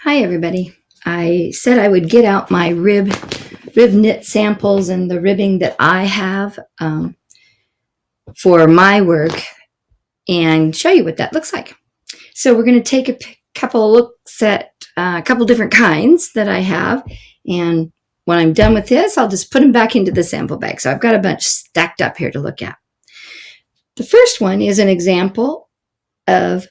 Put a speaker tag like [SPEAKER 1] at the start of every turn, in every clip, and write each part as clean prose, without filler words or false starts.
[SPEAKER 1] Hi everybody. I said I would get out my rib knit samples and the ribbing that I have for my work and show you what that looks like. So we're going to take a couple of looks at a couple different kinds that I have, and when I'm done with this, I'll just put them back into the sample bag. So I've got a bunch stacked up here to look at. The first one is an example of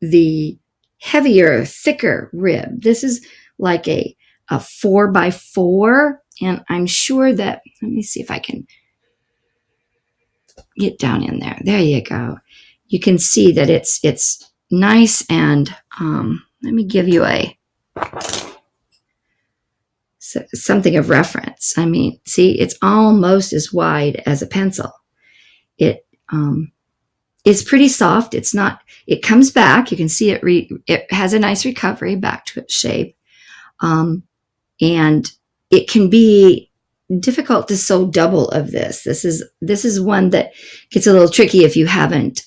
[SPEAKER 1] the heavier, thicker rib. This is like a 4x4, and I'm sure that, let me see if I can get down in there. There you go. You can see that it's nice, and let me give you something of reference. I mean, see, it's almost as wide as a pencil. It's pretty soft. It's not, it comes back. You can see it has a nice recovery back to its shape. And it can be difficult to sew double of this. This is one that gets a little tricky if you haven't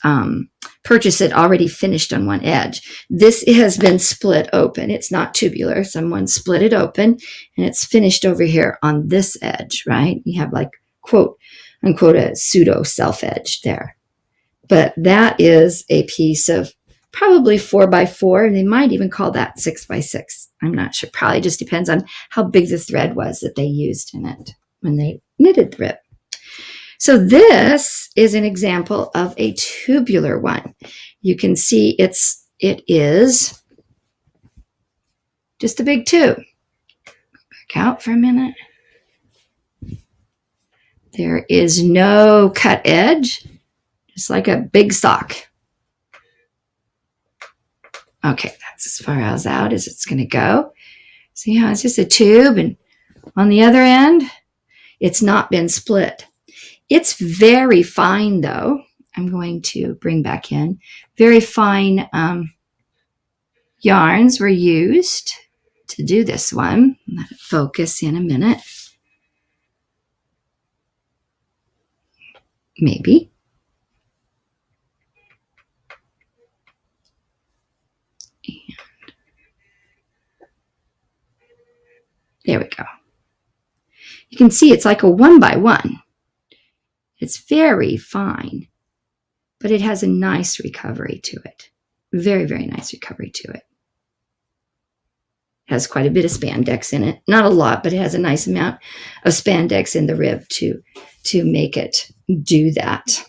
[SPEAKER 1] purchased it already finished on one edge. This has been split open. It's not tubular. Someone split it open and it's finished over here on this edge, right? You have like quote unquote a pseudo self edge there. But that is a piece of probably 4x4, and they might even call that 6x6. I'm not sure. Probably just depends on how big the thread was that they used in it when they knitted the rib. So this is an example of a tubular one. You can see it is just a big tube. Back out for a minute. There is no cut edge. It's like a big sock. Okay, that's as far out as it's going to go. See how it's just a tube, and on the other end, it's not been split. It's very fine, though. I'm going to bring back in. Very fine yarns were used to do this one. Let it focus in a minute. Maybe. There we go. You can see it's like a 1x1. It's very fine, but it has a nice recovery to it. Very, very nice recovery to it. It has quite a bit of spandex in it. Not a lot, but it has a nice amount of spandex in the rib to make it do that.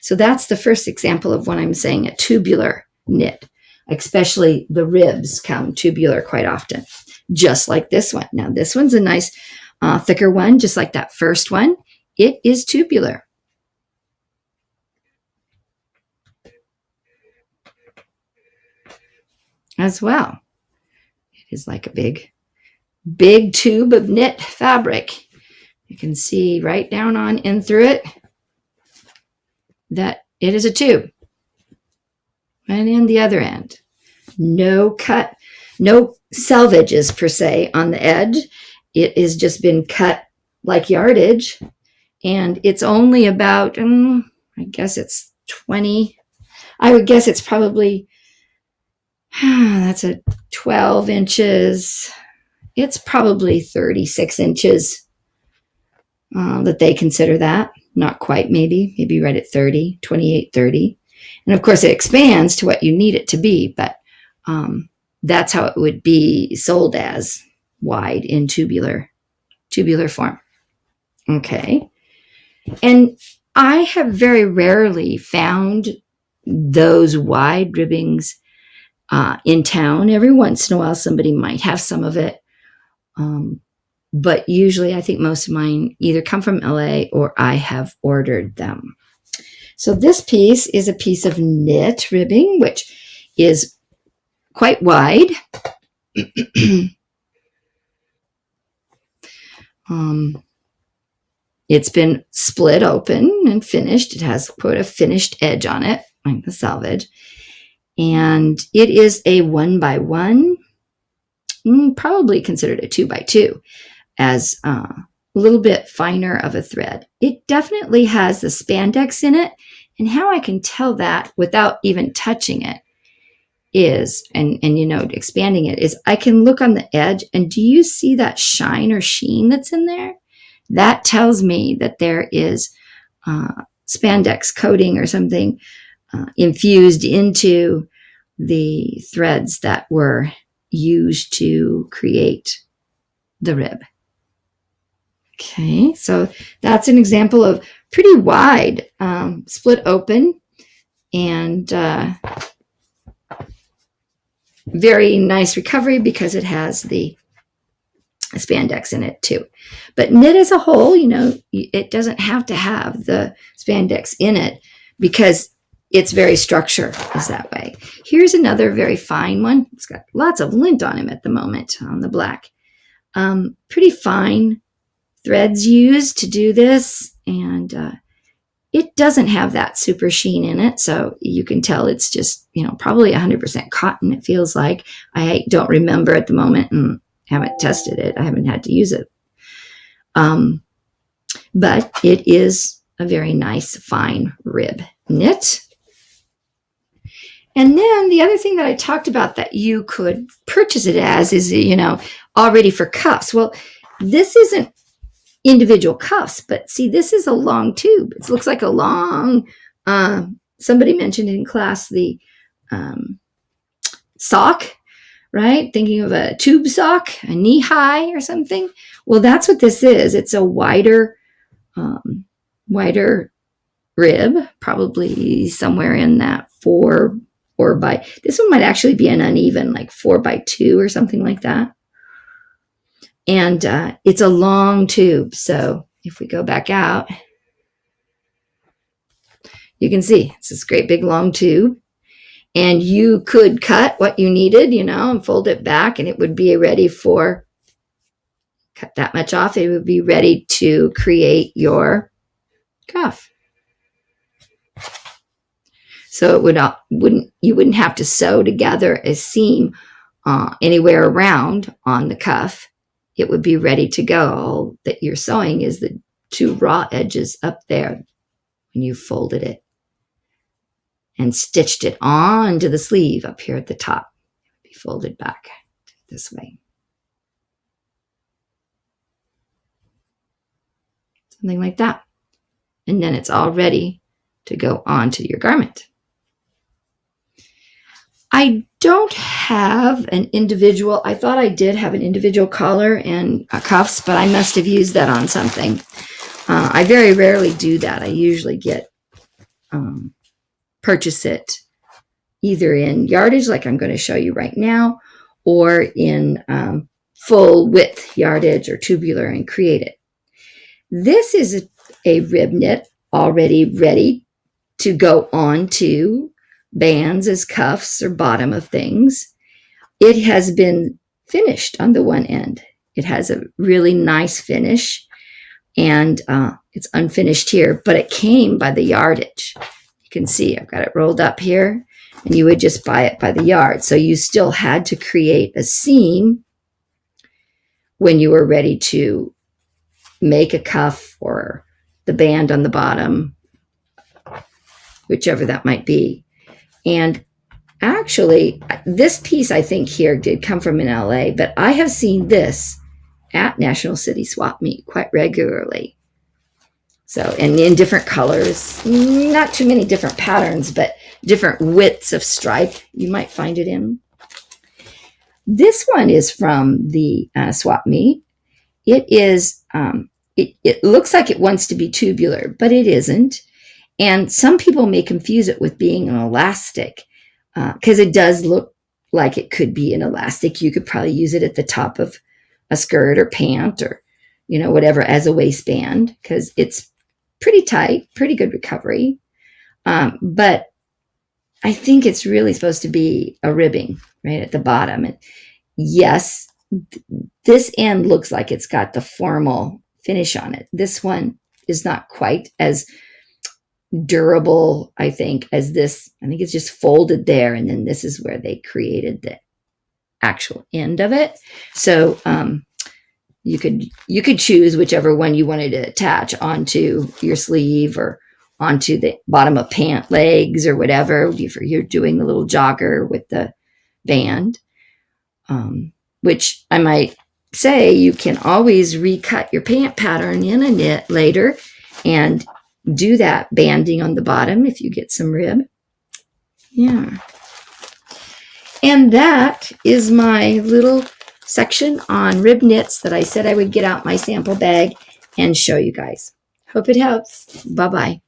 [SPEAKER 1] So that's the first example of what I'm saying, a tubular knit. Especially the ribs come tubular quite often, just like this one. Now, this one's a nice thicker one, just like that first one. It is tubular. As well. It is like a big tube of knit fabric. You can see right down on in through it that it is a tube. And in the other end, no cut, no selvages per se on the edge. It has just been cut like yardage, and it's only about, I guess it's 20. I would guess it's probably, that's a 12 inches. It's probably 36 inches that they consider that. Not quite, maybe right at 30, 28, 30. And of course, it expands to what you need it to be, but that's how it would be sold as wide in tubular form. Okay. And I have very rarely found those wide ribbings in town. Every once in a while, somebody might have some of it. But usually, I think most of mine either come from LA or I have ordered them. So this piece is a piece of knit ribbing, which is quite wide. It's been split open and finished. It has, quote, a finished edge on it, like the selvage. And it is a 1x1, probably considered a 2x2, as a little bit finer of a thread. It definitely has the spandex in it. And how I can tell that without even touching it is, and expanding it, is I can look on the edge, and do you see that shine or sheen that's in there? That tells me that there is spandex coating or something infused into the threads that were used to create the rib. Okay, so that's an example of pretty wide split open and very nice recovery because it has the spandex in it too. But knit as a whole, it doesn't have to have the spandex in it because its very structure is that way. Here's another very fine one. It's got lots of lint on him at the moment on the black. Pretty fine threads used to do this, and it doesn't have that super sheen in it, so you can tell it's just probably 100% cotton. It feels like. I don't remember at the moment and haven't tested it. I haven't had to use it, but it is a very nice fine rib knit. And then the other thing that I talked about that you could purchase it as is already for cuffs. Well, this isn't individual cuffs, but see, this is a long tube. It looks like a long, somebody mentioned in class the sock, right? Thinking of a tube sock, a knee high or something. Well, that's what this is. It's a wider rib, probably somewhere in that 4 by, this one might actually be an uneven, like 4x2 or something like that. And it's a long tube. So if we go back out, you can see it's this great big long tube. And you could cut what you needed, and fold it back, and it would be ready for, cut that much off, it would be ready to create your cuff. So you wouldn't have to sew together a seam anywhere around on the cuff. It would be ready to go. All that you're sewing is the 2 raw edges up there when you folded it and stitched it onto the sleeve up here at the top. It would be folded back this way. Something like that. And then it's all ready to go onto your garment. I don't have an individual, I thought I did have an individual collar and cuffs, but I must have used that on something. I very rarely do that. I usually purchase it either in yardage, like I'm going to show you right now, or in full width yardage or tubular and create it. This is a rib knit already ready to go onto bands as cuffs or bottom of things. It has been finished on the one end. It has a really nice finish, and it's unfinished here, but it came by the yardage. You can see I've got it rolled up here, and you would just buy it by the yard. So you still had to create a seam when you were ready to make a cuff or the band on the bottom, whichever that might be. And actually, this piece I think here did come from in LA, but I have seen this at National City Swap Meet quite regularly. So, and in different colors, not too many different patterns, but different widths of stripe you might find it in. This one is from the Swap Meet. It is, it looks like it wants to be tubular, but it isn't. And some people may confuse it with being an elastic because it does look like it could be an elastic. You could probably use it at the top of a skirt or pant or, whatever as a waistband because it's pretty tight, pretty good recovery. But I think it's really supposed to be a ribbing right at the bottom. And yes, this end looks like it's got the formal finish on it. This one is not quite as durable, I think, as this. I think it's just folded there, and then this is where they created the actual end of it. So you could choose whichever one you wanted to attach onto your sleeve or onto the bottom of pant legs or whatever. If you're doing the little jogger with the band, which I might say you can always recut your pant pattern in a knit later and do that banding on the bottom if you get some rib. Yeah. And that is my little section on rib knits that I said I would get out my sample bag and show you guys. Hope it helps. Bye-bye.